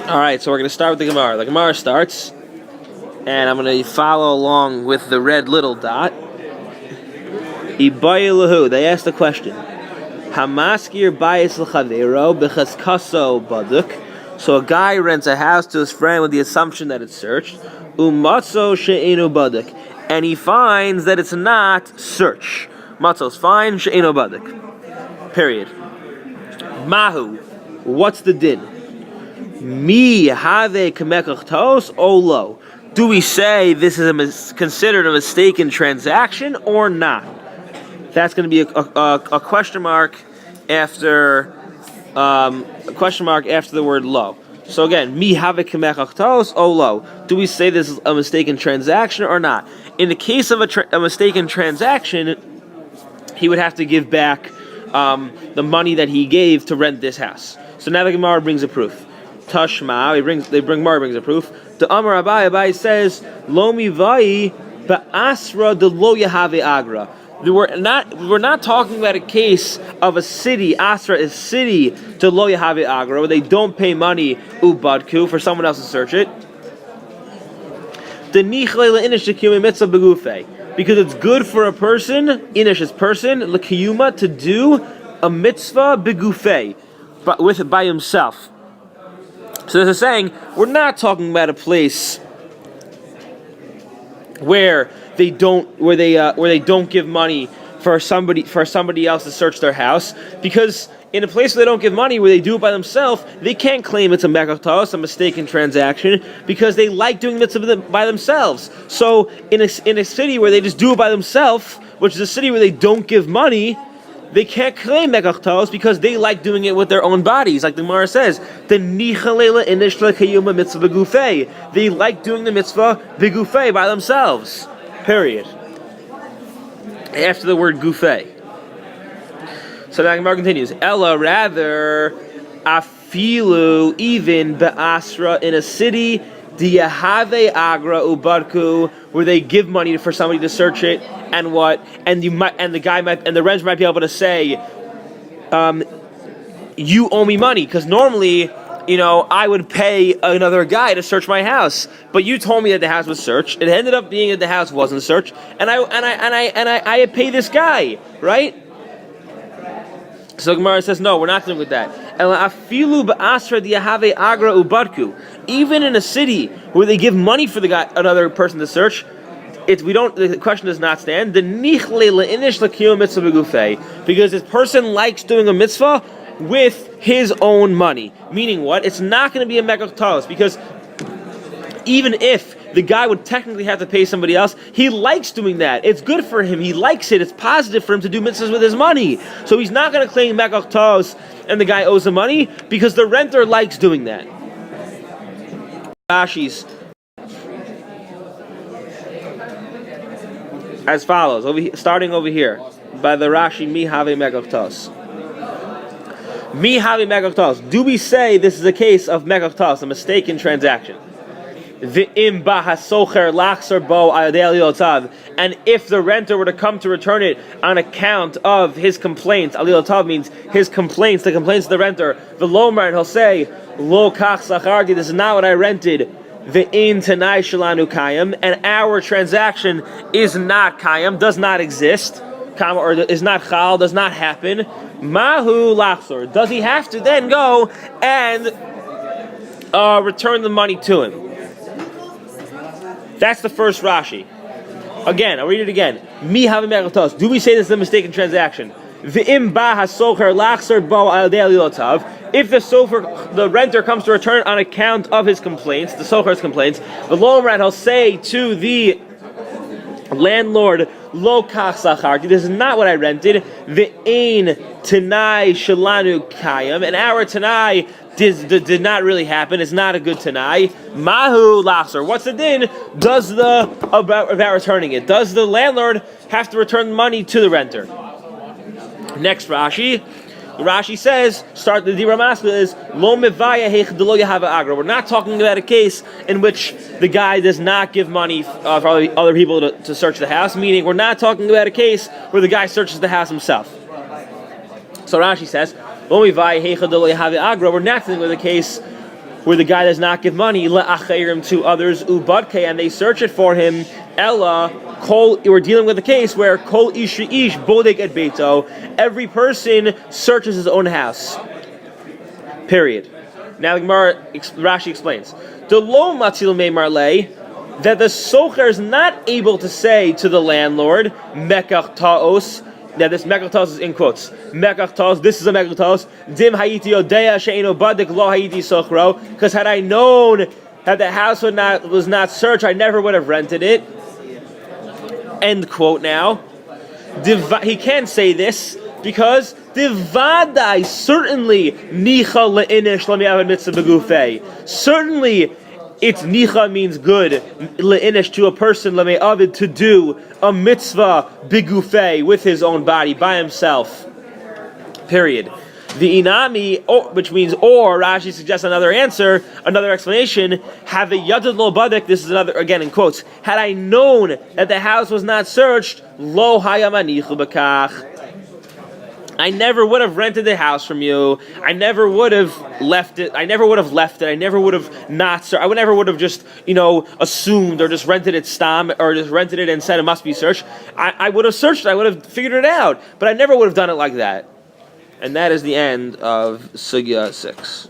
All right, so we're going to start with the Gemara. The Gemara starts, and I'm going to follow along with the red little dot. Ibayilahu, they asked the question. Hamaskir bayis l'chavero b'chaskaso baduk. So a guy rents a house to his friend with the assumption that it's searched. Umatzo she'enu baduk. And he finds that it's not search. Matzo's fine, she'enu baduk. Period. Mahu. What's the din? Mi have Mekach tos olo. Do we say this is considered a mistaken transaction or not? That's going to be a question mark after the word lo. So again, mi have Mekach tos olo. Do we say this is a mistaken transaction or not? In the case of a mistaken transaction, he would have to give back the money that he gave to rent this house. So now the Gemara brings a proof. Tashma, Gemara brings a proof. The Amar Abai says, Lo mivai ba'asra de lo yahave agra. We're not talking about a case of a city. Asra is city to lo yahave agra, where they don't pay money ubadku for someone else to search it. The nichle le'inish tekiyum mitzvah begufe, because it's good for a person, inish is person, lekiyuma, to do a mitzvah begufe, but by himself. So this is saying we're not talking about a place where they don't give money for somebody else to search their house, because in a place where they don't give money, where they do it by themselves, they can't claim it's a mekach, a mistaken transaction, because they like doing mitzvah by themselves. So in a city where they just do it by themselves, which is a city where they don't give money, they can't claim mekach because they like doing it with their own bodies, like the Gemara says. The nichalela inishla kayuma mitzvah begufei. They like doing the mitzvah begufei by themselves. Period. After the word gufei. So the Gemara continues. Ella, rather, afilu, even be'asra, in a city, diyahave agra ubarku, where they give money for somebody to search it, and the renter might be able to say, you owe me money, because normally, I would pay another guy to search my house, but you told me that the house was searched. It ended up being that the house wasn't searched, and I pay this guy, right? So Gemara says, no, we're not dealing with that. Even in a city where they give money for another person to search, the question does not stand. Because this person likes doing a mitzvah with his own money. Meaning what? It's not going to be a mekach talos, because even if the guy would technically have to pay somebody else, he likes doing that. It's good for him. He likes it. It's positive for him to do mitzvahs with his money. So he's not going to claim mekach talos and the guy owes him money, because the renter likes doing that. Rashi's as follows, starting over here by the Rashi, mi have mekach talos. Mi have mekach talos. Do we say this is a case of mekach talos, a mistaken transaction? And if the renter were to come to return it on account of his complaints, aliyotav means his complaints, the complaints of the renter, the lomar, and he'll say, lo kach sacharti, this is not what I rented, ve'in tanai shalanu kayam, and our transaction is not kayam, does not exist, or is not chal, does not happen. Mahu lachzor, does he have to then go and return the money to him? That's the first Rashi. Again, I'll read it again. Mi havim mekach. Do we say this is a mistaken transaction? V'im ba hasocher lachser bo al de'alilotav. If the renter comes to return on account of his complaints, the socher's complaints, the lomrat, he'll say to the landlord, lo kach sacharti, this is not what I rented. V'ein tanai shalanu kayam, and our tanai did not really happen. It's not a good tanai. Mahu lachser. What's the din? About returning it? Does the landlord have to return money to the renter? Next Rashi. Rashi says, start the Dira Masla is lo mevaya heich de lo yahava agra. We're not talking about a case in which the guy does not give money for other people to search the house. Meaning, we're not talking about a case where the guy searches the house himself. So Rashi says, lo mevaya heich de lo yahava agra. We're not dealing with a case where the guy does not give money la'acheirim to others ubadke, and they search it for him. Ella kol. We're dealing with a case where kol ish ish bodek et beito. Every person searches his own house. Period. Now the Gemara, Rashi explains the lo matil me marlei, that the socher is not able to say to the landlord Mekach taos. Now this Mekach taos is in quotes. Mekach taos. This is a Mekach taos. Dim hayiti odeya she'eno badik lo hayiti sochro. Because had I known that the house was not searched, I never would have rented it. End quote. Now he can't say this because divadai certainly nicha leinish lamiavad mitzvah begufei. Certainly. It's nicha means good, leinish to a person, lame'avid to do a mitzvah bigufei with his own body, by himself. Period. The inami, which means or, Rashi suggests another answer, another explanation. Have a yadad lo badik. This is another, again in quotes. Had I known that the house was not searched, lo hayamanichu bekach. I never would have rented the house from you. I never would have left it. I never would have not. I never would have just, assumed or just rented it stam or just rented it and said it must be searched. I would have searched it. I would have figured it out. But I never would have done it like that. And that is the end of Sugya 6.